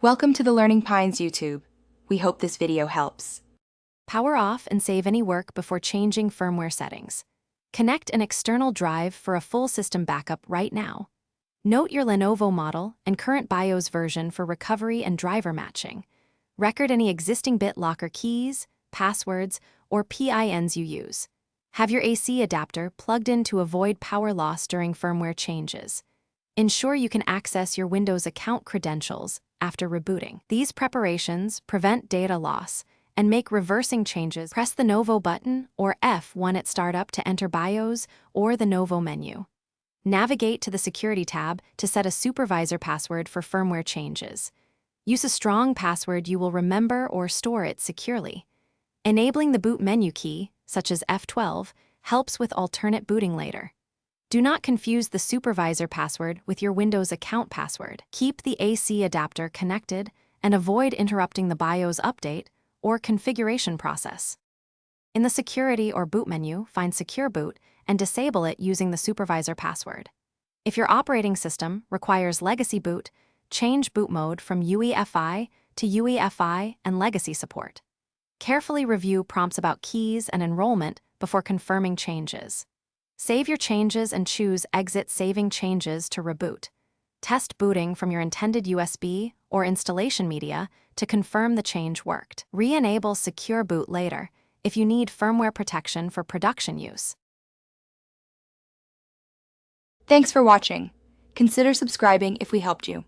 Welcome to the Learning Pines YouTube. We hope this video helps. Power off and save any work before changing firmware settings. Connect an external drive for a full system backup right now. Note your Lenovo model and current BIOS version for recovery and driver matching. Record any existing BitLocker keys, passwords, or PINs you use. Have your AC adapter plugged in to avoid power loss during firmware changes. Ensure you can access your Windows account credentials after rebooting. These preparations prevent data loss and make reversing changes. Press the Novo button or F1 at startup to enter BIOS or the Novo menu. Navigate to the Security tab to set a supervisor password for firmware changes. Use a strong password you will remember or store it securely. Enabling the boot menu key, such as F12, helps with alternate booting later. Do not confuse the supervisor password with your Windows account password. Keep the AC adapter connected and avoid interrupting the BIOS update or configuration process. In the Security or Boot menu, find Secure Boot and disable it using the supervisor password. If your operating system requires legacy boot, change boot mode from UEFI to UEFI and legacy support. Carefully review prompts about keys and enrollment before confirming changes. Save your changes and choose Exit Saving Changes to reboot. Test booting from your intended USB or installation media to confirm the change worked. Re-enable Secure Boot later if you need firmware protection for production use. Thanks for watching. Consider subscribing if we helped you.